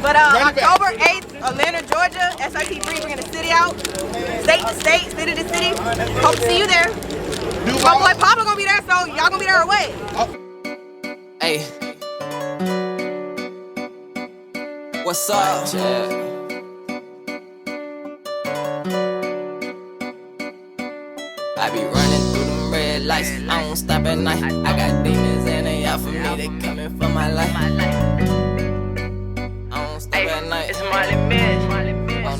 But October 8th, Atlanta, Georgia, Srtbree bringing the city out. State to state, city to city. Hope to see you there. My boy Pablo gonna be there, so y'all gonna be there away. Hey. What's up, Chad? I be running through them red lights, I don't stop at night. I got demons and they out for me, they coming for my life. I don't stop at night. It's Molly Miss.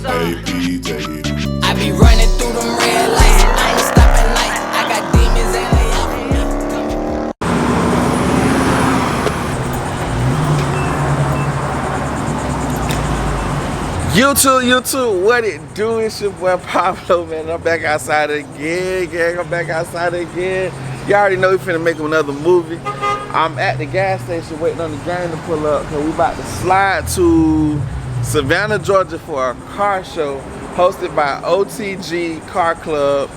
I be running through them red lights, I don't stop at night. I got demons and they out for me. YouTube, what it do? It's your boy Pablo, man. I'm back outside again, gang. I'm back outside again. You already know we finna make another movie. I'm at the gas station waiting on the gang to pull up because we about to slide to Savannah, Georgia for a car show hosted by OTG Car Club,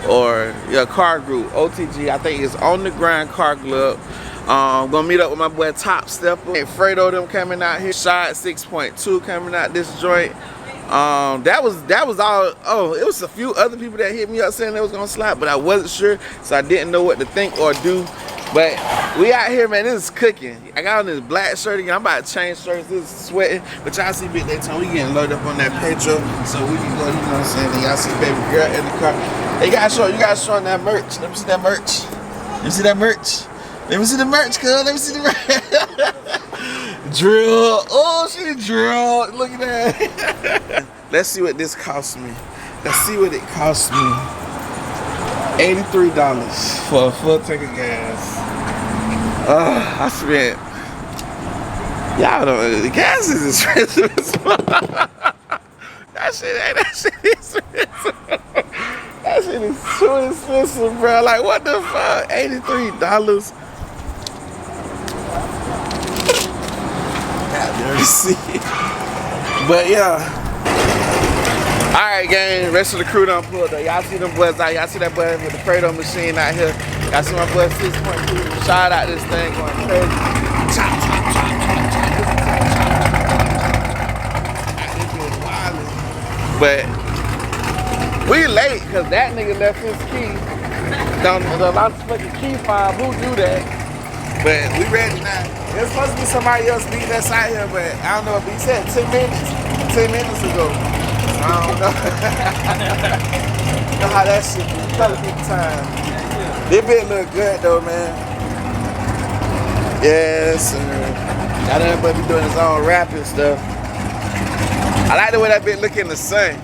or car group. OTG, I think it's On The Grind Car Club. Gonna meet up with my boy Top Stepper and Fredo them coming out here. Shot 6.2 coming out this joint. That was all. Oh, it was a few other people that hit me up saying they was gonna slide, but I wasn't sure, so I didn't know what to think or do. But we out here, man. This is cooking. I got on this black shirt again. I'm about to change shirts. This is sweating, but y'all see Big Daytime. We getting loaded up on that petrol, so we can go. You know what I'm saying? And y'all see baby girl in the car. Hey, you gotta show them that merch. Let me see that merch. Let me see that merch. Let me see the merch, cuz. Let me see the merch. Drill. Oh, she drilled. Look at that. Let's see what this cost me. Let's see what it cost me. $83 for a full tank of gas. I spent. Y'all don't know. The gas is expensive as fuck. That shit expensive. That shit is too expensive, bro. Like, what the fuck? $83. But yeah. Alright, gang, rest of the crew done pulled up. Y'all see them boys out. Y'all see that boy with the Fredo machine out here. Y'all see my boy 6.2. Shout out this thing going crazy. Chop, chop, chop, chop, chop. This is wildin'. But we late because that nigga left his key. Don't a lot of fucking key fob. Who do that? But we ready now. There's supposed to be somebody else meeting us out here, but I don't know if he said 10 minutes. 10 minutes ago. I don't know. You know how that shit be. Color people time. This bit look good though, man. Yes, sir. Got everybody doing his own rapping stuff. I like the way that bit look in the sun.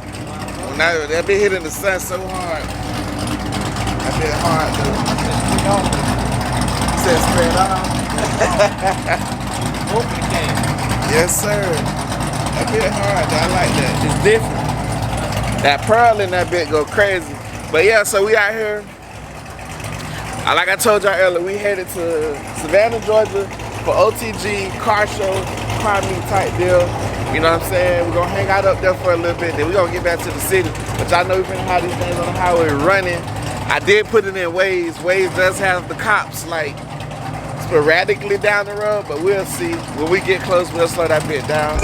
When that bit hit in the sun so hard. That bit hard though. Said spread out. Yes, sir. That bit hard though. I like that. It's different. That pearl in that bit go crazy. But yeah, so we out here. Like I told y'all earlier, we headed to Savannah, Georgia for OTG car show, car meet type deal. You know what I'm saying? We're gonna hang out up there for a little bit, then we're gonna get back to the city. But y'all know we've been how these things on the highway running. I did put it in Waze. Waze does have the cops like sporadically down the road, but we'll see. When we get close, we'll slow that bit down.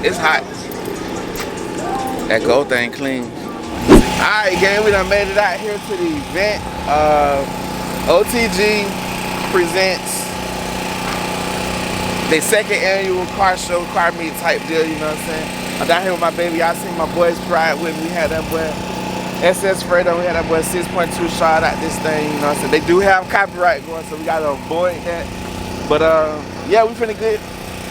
It's hot. That gold thing clean. Alright, gang, we done made it out here to the event. OTG presents their second annual car show, car meet type deal, you know what I'm saying? I'm down here with my baby. Y'all seen my boys ride with me. We had that boy SS Fredo, we had that boy 6.2 shot out this thing, you know what I'm saying? They do have copyright going, so we gotta avoid that. But yeah, we finna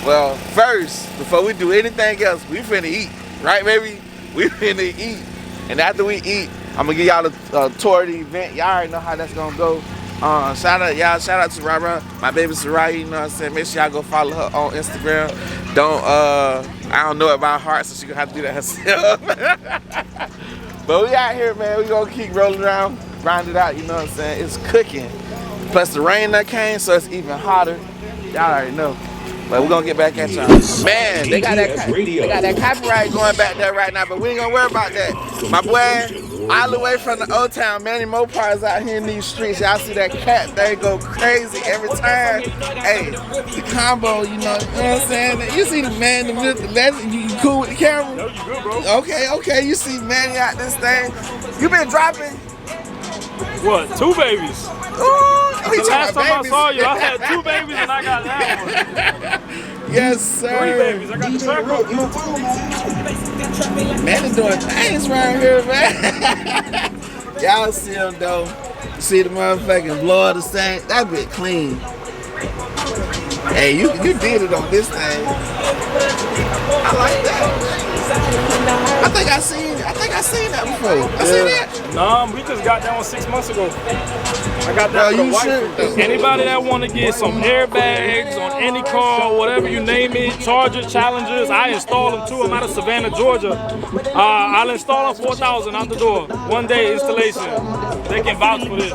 Well, first, before we do anything else, we finna eat. Right, baby? We finna eat. And after we eat, I'm gonna give y'all a tour of the event. Y'all already know how that's gonna go. Shout out, y'all. Shout out to Rara, my baby Sarai. You know what I'm saying? Make sure y'all go follow her on Instagram. I don't know it by heart, so she gonna have to do that herself. But we out here, man. We gonna keep rolling around, grind it out. You know what I'm saying? It's cooking. Plus the rain that came, so it's even hotter. Y'all already know. But we're gonna get back at y'all. Man, they got that copyright going back there right now, but we ain't gonna worry about that. My boy, all the way from the old town, Manny Mopar is out here in these streets. Y'all see that cat thing go crazy every time. Hey, the combo, you know what I'm saying? You see the man, the myth, the legend, you cool with the camera? No, you good, bro. Okay, you see Manny out this thing. You been dropping? What, 2 babies? Ooh, The last time I saw you, I had 2 babies and I got that one. Yes, sir. 3 babies, I got the track record. Man is doing things around here, man. Y'all see him though. You see the motherfucking blower the same. That bit clean. Hey, you did it on this thing. I like that. I think I seen that before. I seen that. Nah, we just got that one 6 months ago. I got that for the wife. Anybody that want to get some airbags on any car, whatever you name it, Chargers, Challengers, I install them too. I'm out of Savannah, Georgia. I'll install them 4,000 out the door. 1 day installation. They can vouch for this.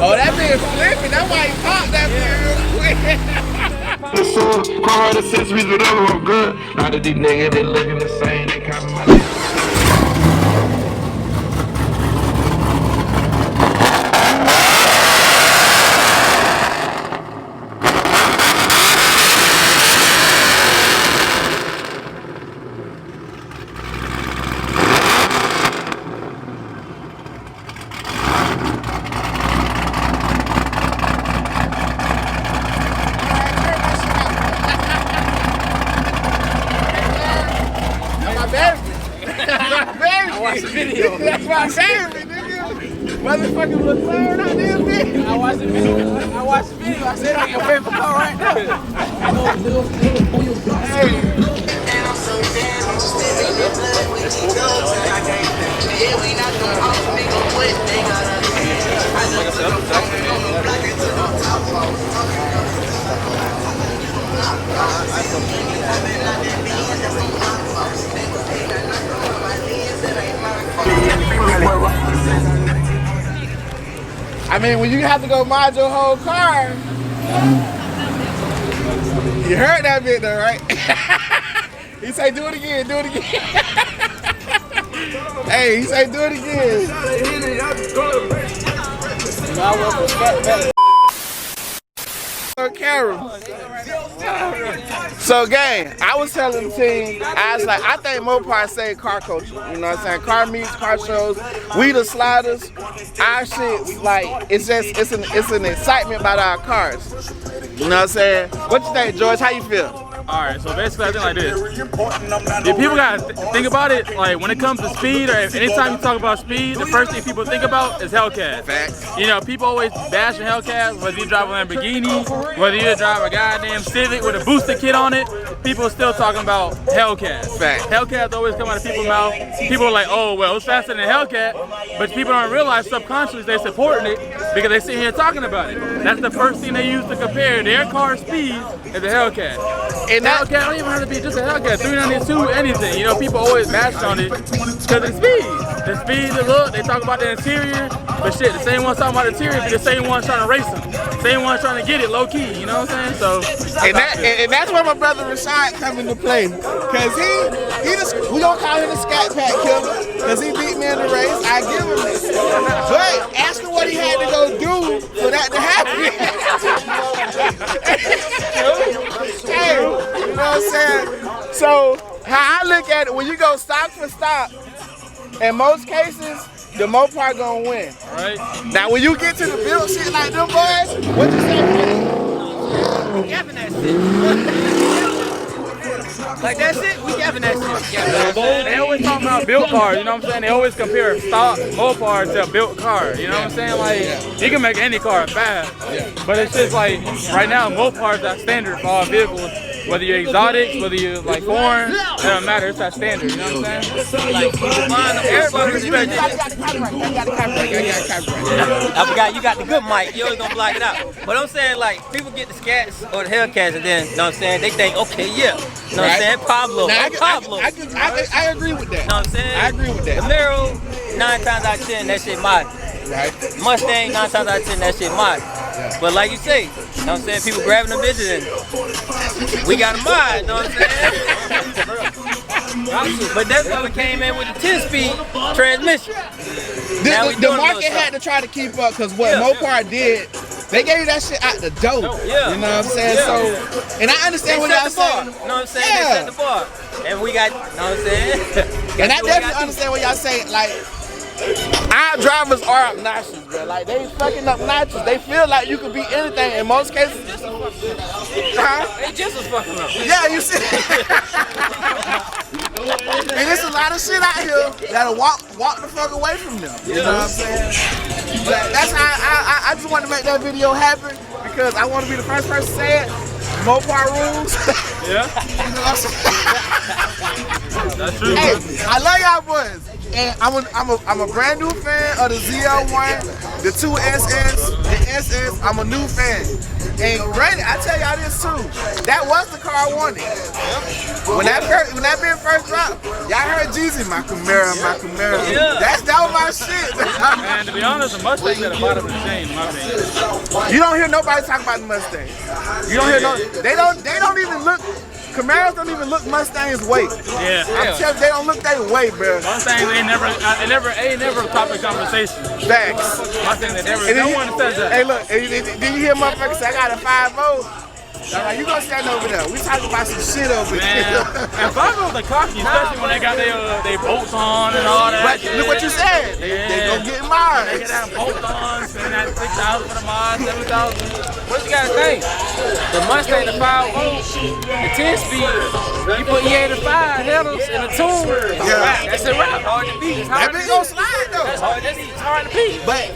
Oh, that been flipping. That's why he popped that real quick. So, car accessories, whatever, I'm good. Now that these niggas, they looking the same. They copy my list. That's my favorite, nigga. Motherfucking Latour out there, bitch. I watched the video. I said I'm your favorite car right now. I mean, when you have to go mod your whole car, you heard that bit though, right? He say, do it again, do it again. Hey, he say, do it again. on camera. So, gang, I was telling the team, I was like, I think Mopar saved car culture. You know what I'm saying? Car meets, car shows. We the sliders. Our shit's like, it's an excitement about our cars. You know what I'm saying? What you think, George? How you feel? Alright, so basically I think like this. If people gotta think about it, like when it comes to speed, or anytime you talk about speed, the first thing people think about is HELLCAT. Facts. You know, people always bashing HELLCAT, whether you drive a Lamborghini, whether you drive a goddamn Civic with a booster kit on it, people are still talking about HELLCAT. Facts. HELLCAT's always come out of people's mouth. People are like, oh, well, it's faster than HELLCAT, but people don't realize subconsciously they're supporting it because they sit here talking about it. That's the first thing they use to compare their car speed to the HELLCAT. And HELLCAT don't even have to be just a HELLCAT, 392, anything. You know, people always bash on it because of the speed. The speed, the look, they talk about the interior, but shit, the same ones talking about the interior be the same ones trying to race them. Same ones trying to get it low key, you know what I'm saying? So, and that's where my brother Rashad come into play. Cause we don't call him the Scat Pack killer, cause he beat me in the race. I give him this. But ask him what he had to go do for that to happen. Hey, you know what I'm saying? So how I look at it, when you go stock for stock, in most cases, the Mopar gonna win. Right. Now when you get to the build shit like them boys, what you say? We gapping that shit. Like that shit, we gapping that shit. They always talk about built cars, you know what I'm saying? They always compare stock Mopar to a built car, you know what I'm saying? Like, you can make any car fast, but it's just like, right now, Mopar's that standard for all vehicles. Whether you're exotics, whether you're like foreign, it doesn't matter, it's that standard, you know what I'm saying? Like, everybody respect it. I forgot you got the good mic, you always gonna block it out. But I'm saying, like, people get the Scats or the HELLCATs and then, you know what I'm saying, they think, okay, yeah. You know what I'm saying? Pablo. Now, Pablo. I agree with that. You know what I'm saying? I agree with that. Camaro, 9 times out of 10, that shit mine. Right. Mustang, 9 times out of 10, that shit mine. But like you say, you know what I'm saying? People grabbing them bitches and we got a mod, you know what I'm saying? But that's when we came in with the 10-speed transmission. The market had to try to keep up because what Mopar did, they gave that shit out the door. Yeah. You know what I'm saying? So, and I understand what y'all saying. You know what I'm saying? They set the bar. And we got, you know what I'm saying? And I definitely understand what y'all saying. Like, our drivers are obnoxious, bro. Like, they fucking obnoxious. They feel like you could be anything. In most cases, They just was fucking up. yeah, you see. And there's a lot of shit out here that'll walk the fuck away from them. You know what I'm saying? But that's how I just want to make that video happen because I want to be the first person to say it. Mopar rules. Yeah. You know what I'm saying? That's true. Hey, I love y'all boys. And I'm a brand new fan of the ZL1, the 2SS, the SS. I'm a new fan. And granted, I tell y'all this too. That was the car I wanted. When that been first dropped, y'all heard Jeezy, my Camaro. Yeah. That was my shit. And to be honest, the Mustang's at the bottom of the chain, in my opinion. You don't hear nobody talk about the Mustang. You don't hear they don't even look. Camaros don't even look Mustang's weight. Yeah. I'm telling you, they don't look their weight, bro. Mustangs ain't never a topic of conversation. Facts. Mustangs no one says that. Hey, look, did you hear motherfuckers say I got a 5.0? I'm like, you gonna stand over there. We talking about some shit over there. And 5.0s are cocky, especially when they got their bolts on and all that. But look what you said. They gonna get Mars. They get that bolt on, spending that $6,000 for the Mars, $7,000. What you gotta think? The Mustang, the 5.0, the 10-speed, you put E85 headers in the tune. Yeah. That's a wrap. Hard to beat. That bitch gonna slide though. That's hard to beat. But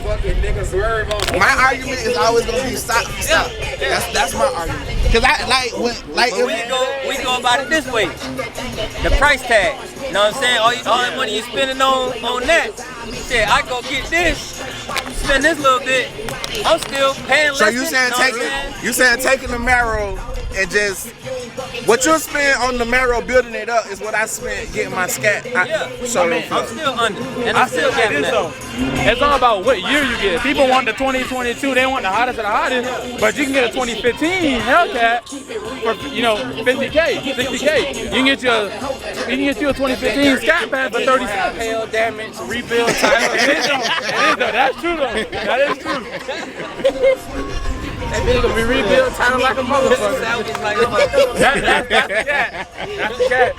my argument is always gonna be stop for stop. That's my argument. Cause we go about it this way. The price tag. You know what I'm saying? All that money you spending on that. Shit, I go get this, spend this little bit. I'm still paying less. So you saying taking the Camaro and just what you spend on the Camaro building it up is what I spent getting my Scat. I'm still under, and I'm still getting this that. though. It's all about what year you get. People want the 2022, they want the hottest of the hottest, but you can get a 2015 HELLCAT for 50K, 60K. You can get you a 2015 Scat Pad for 30. Hail damage, rebuild time. That's true though. That is true. That bitch gonna be rebuilt, title like a motherfucker. That's the cat. That's the cat.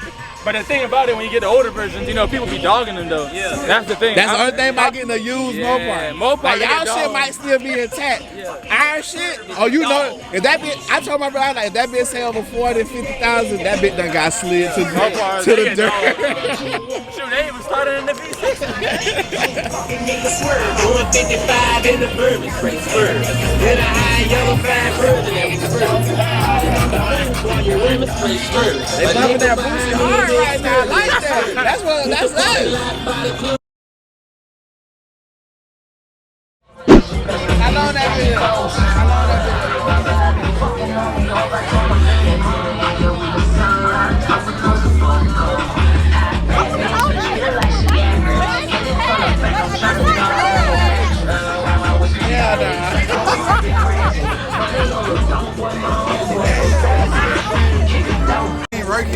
But the thing about it, when you get the older versions, you know, people be dogging them though. Yeah. That's the thing. That's the only thing about getting a used Mopar. Mopar. Like, y'all shit might still be intact. Our shit, oh, you know, if that bitch, I told my brother, like, if that bitch sell over 40, 50,000, that bitch done got slid to the dirt. Shoot, they even started in the V6. 155 in the bourbon straight swerve. Then a high yellow fine bourbon that we swerve. They bumping that boosie hard right now. I like that. That's us. How long that video?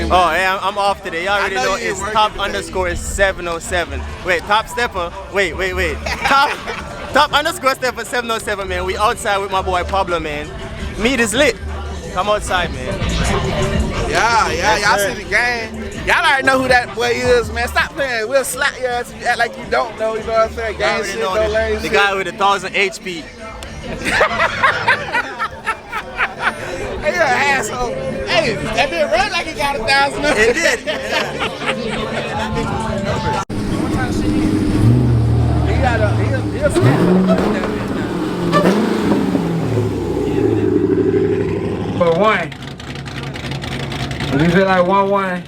Oh, yeah, I'm off today. Y'all already know it's top_707. Wait, top stepper. Wait. Top underscore stepper 707, man. We outside with my boy Pablo, man. Meat is lit. Come outside, man. Yeah, y'all see the game. Y'all already know who that boy is, man. Stop playing. We'll slap your ass if you act like you don't know. You know what I'm saying? Gang shit, don't learn the shit. guy with 1,000 HP. Hey, you're an asshole. Hey, that bitch run like he got 1,000. It did. He'll snap For one. If you feel like 1-1.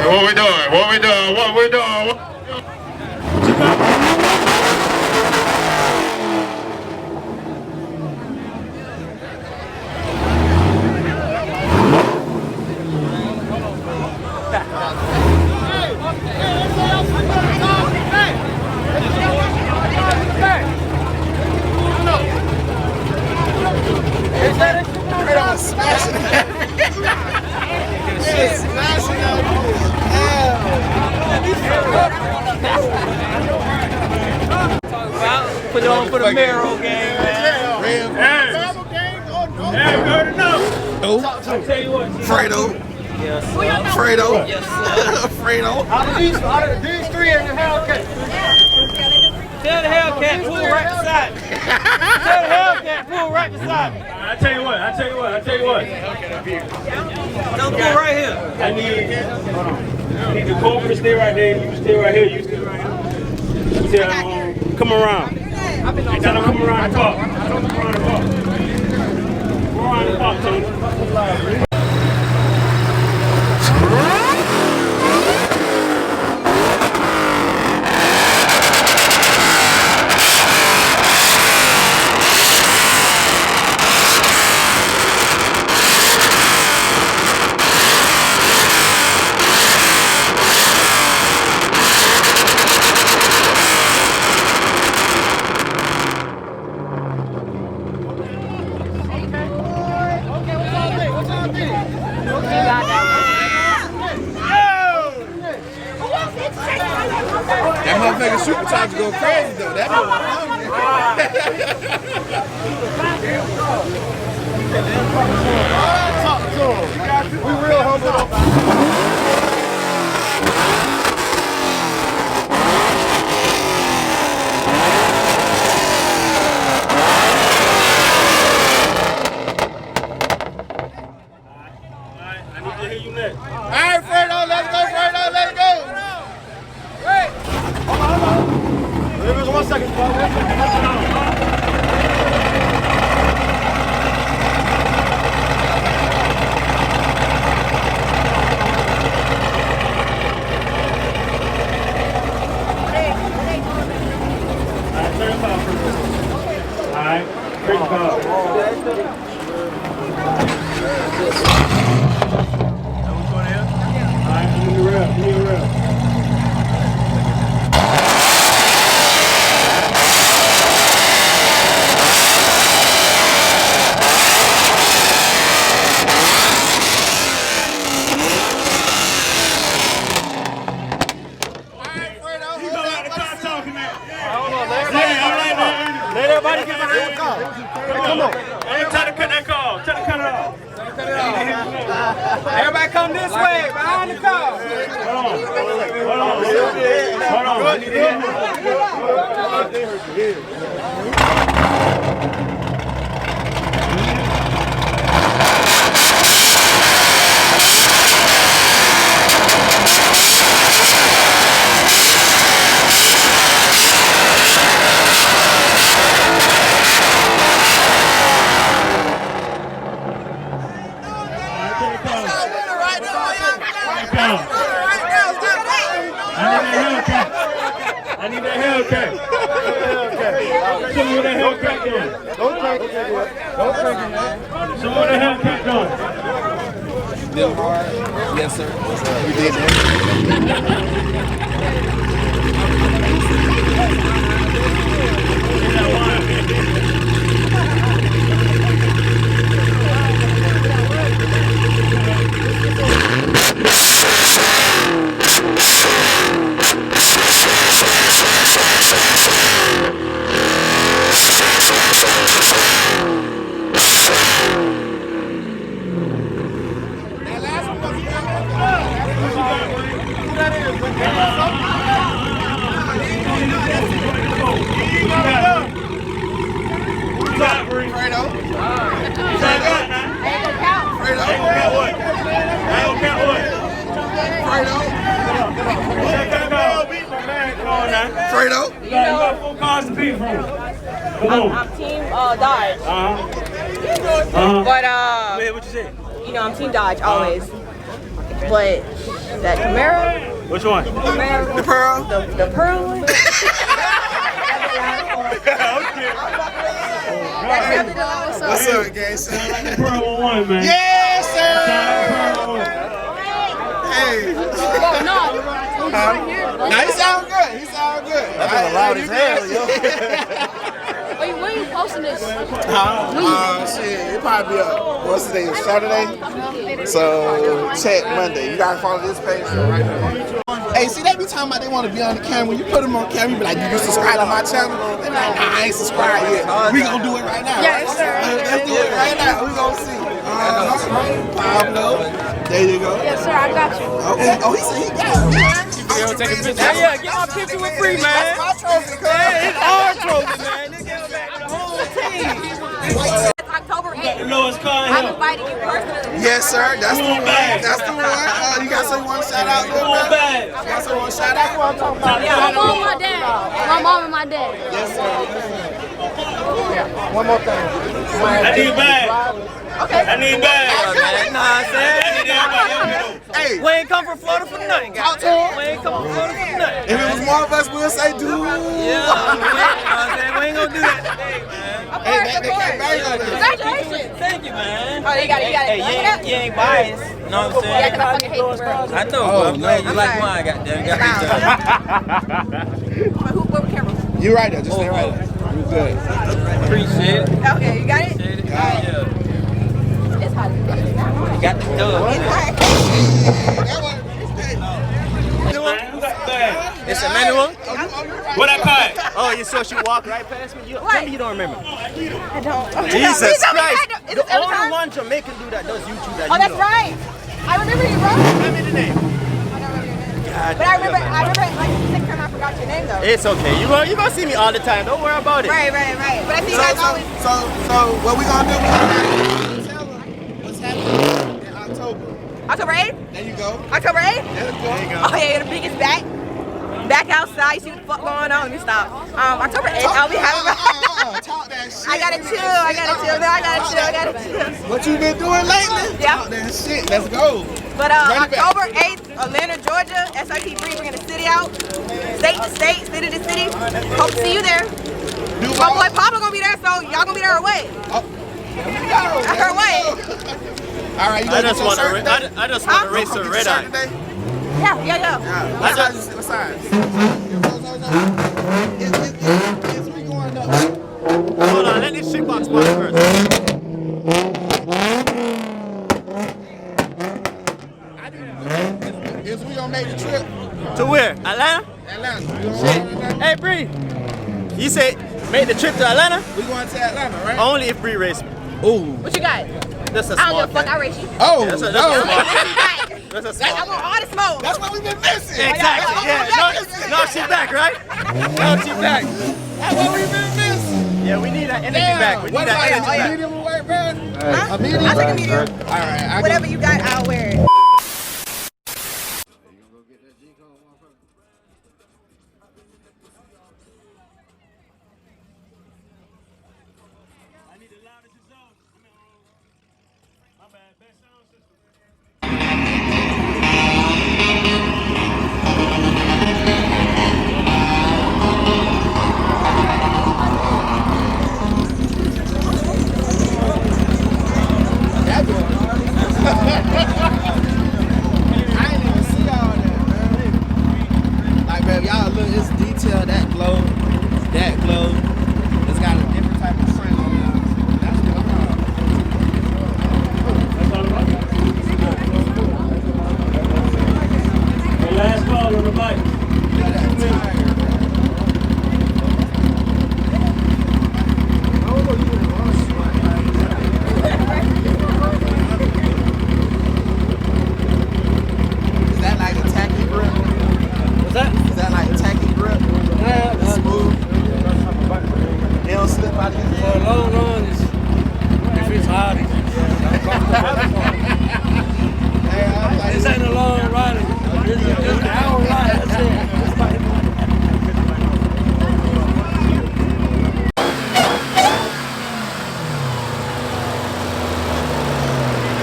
What we doing? Put it on for the Mero game, man. Hey, you heard enough. Fredo. Yes, Fredo. yes, Fredo. These three are in the HELLCAT. Tell the HELLCAT pull right beside me. Tell the HELLCAT pull right beside me. I tell you what. Don't pull right here. I need the corporate to stay right there. You stay right here. You stay right here. Come around. Tell him come around and talk. Go around and talk, Tony. That motherfucking supercharger go crazy though. That motherfucker. We real humble. Alright, Fredo, let's go, Fredo, let's go. Right. Hold on. Give us 1 second, Alright, turn the car. Let everybody get behind the car. Come on. Hey, try to cut that car. Try to cut it off. Everybody come this way, behind the car. I need that HELLCAT. Show me what that HELLCAT doing. Don't take it. Don't take it, man. Show me what that HELLCAT doing. Still hard? Yes, sir. We did that. Fredo. You know, I'm Team Dodge. But what you say? you know, I'm Team Dodge always. But that Camaro. Which one? The Pearl. The Pearl one. What's up, guys? Pearl one, man. Yes, sir. Hey. Now he sound good. He sound good. That's loud as hell, yo. When are you posting this? Shit, it probably be up. What's today? Saturday. So check Monday. You gotta follow this page right here. Hey, see, they be talking about they want to be on the camera. When you put them on camera, you be like, you subscribe to my channel? They be like, nah, I ain't subscribed yet. We gonna do it right now. Yes, sir. Let's do it right now. We gonna see. Pablo. There you go. Yes, sir, I got you. Oh, he said he got it. Take a picture. Yeah, get my picture with Bree, man. That's my trophy, cuz. It's our trophy, man. They get back to the whole team. October 8th. Lowest car in I'm hell. inviting you personally. Yes, sir. That's the one. That's the one. You got someone you want to shout out? You got someone you want to shout out? My mom and my dad. My mom and my dad. Yes, sir. Yeah. One more thing. I need bag. Okay. I need bag. Nah, I'm saying. Hey, We ain't come from Florida for nothing, guys. We ain't come from Florida for nothing. if it was more of us, we'll say, dude. Yeah, we ain't gonna do that today, man. Of course. Congratulations. Thank you, man. Oh, you got it. Hey, you ain't biased. You know what I'm Yeah, saying? because I fucking hate the girls. I know, bro. I'm glad you like mine, goddamn. What camera? You right there. Just stay right there. You good. Appreciate it. Okay, you got it? Appreciate it. Yeah. It's hot. You got the dub. It's Emmanuel. What that pack? Oh, you saw she walk right past me? Tell me you don't remember. I don't. Jesus Christ. Is The this every only time? one Jamaican dude that does YouTube that Oh, you that's know. right. I remember you, bro. Tell me the name. But I remember, like, the second time I forgot your name, though. It's okay. You gonna see me all the time. Don't worry about it. Right. But I think you guys always... So what we gonna do? We gonna tell them what's happening in October. October 8th? There you go. October 8th? There you go. Oh, yeah, the biggest back outside. You see what the fuck going on. Let me stop. October 8th, I'll be having... Talk that shit. I gotta chill. No, I gotta chill. What you been doing lately? Yeah. Talk that shit. Let's go. But Run it back. October 8th, Atlanta, Georgia, Srtbree bringing the city out. State to state, city to city. Hope to see you there. My boy Pablo gonna be there, so y'all gonna be there away. Her way. All right, you I gonna just want to. I just want to race a red eye. Yeah. What size? What size? Is we going up? Hold on, let this shit box box first. Is we gonna make the trip? To where? Atlanta? Atlanta. Shit. Hey, Bree. You say make the trip to Atlanta? We going to Atlanta, right? Only if Bree race me. Ooh. What you got? That's a I don't small give a fuck. thing. I race you. Oh. That's a no. small thing. Right. That's a small I want all the smoke. That's what we've been missing. Exactly. Yeah. No, she's back, right? No, she's back. That's what we've been missing. Yeah, we need that energy back. We need that energy back. Medium or white, bro? Huh? A medium? I'll take a medium. All right. Whatever you got, I'll wear it.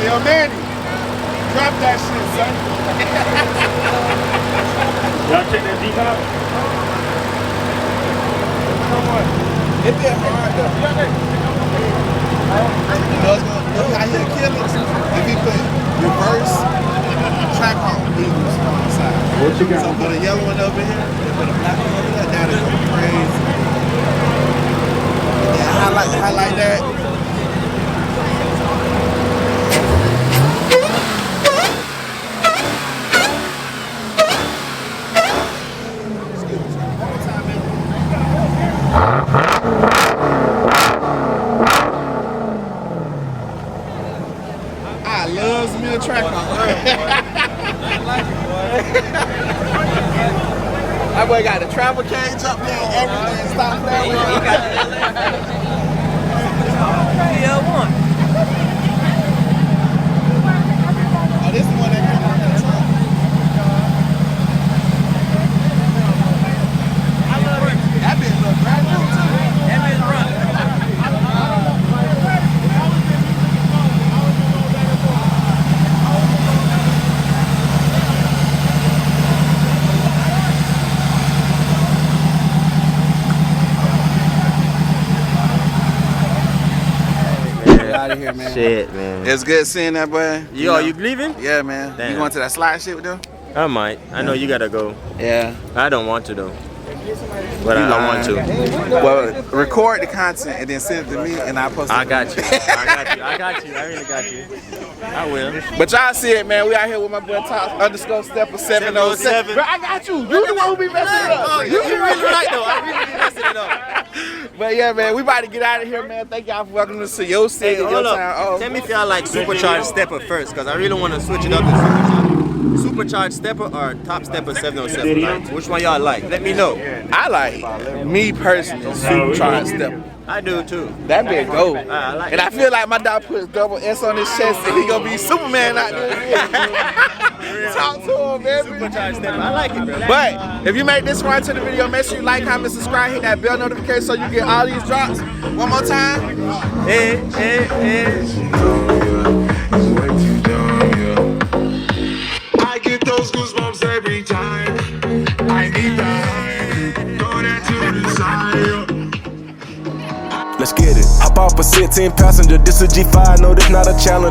Yo, Manny, drop that shit, son. Y'all check that deep out? Come on. It been hard, though. I hear killers if he put reverse track on Eagles on the side. What you got? So put a yellow one over here, and put a black one over there, that'll go crazy. Yeah, highlight that. I loves me a track on. That boy got the travel cage up there and everything. Stop that way. Oh, this is the one that came on the truck. out of here, man. Shit, man. It's good seeing that, boy. Yo, you leaving? Yeah, man. Damn. You going to that slide shit with them? I might. I know you gotta go. Yeah. I don't want to though. But I want to. Well, record the content and then send it to me, and I'll post it. I got you. I got you. I really got you. I will. But y'all see it, man. We out here with my boy Top_Stepper 707. Bro, I got you. You the one who be messing it up. Oh, you really right though. I really be messing it up. But yeah, man, we about to get out of here, man. Thank y'all for welcoming us to your city, your town. Oh. Tell me if y'all like Supercharged Stepper first, because I really want to switch it up to Supercharged Stepper or Top Stepper 707. Like, which one y'all like? Let me know. I like, me personally, Supercharged Stepper. I do too. That bit go. I like and I feel like my dog puts double S on his chest and he gonna be Superman out there. Talk to him, man. Supercharged Stepper. I like it, bro. But if you made this far into the video, make sure you like, comment, subscribe, hit that bell notification so you get all these drops. One more time. Hey, hey, hey. I get those goosebumps every time. I need that. Going into the side. Let's get it. Hop off a 16 passenger. This a G5. No, this not a challenge.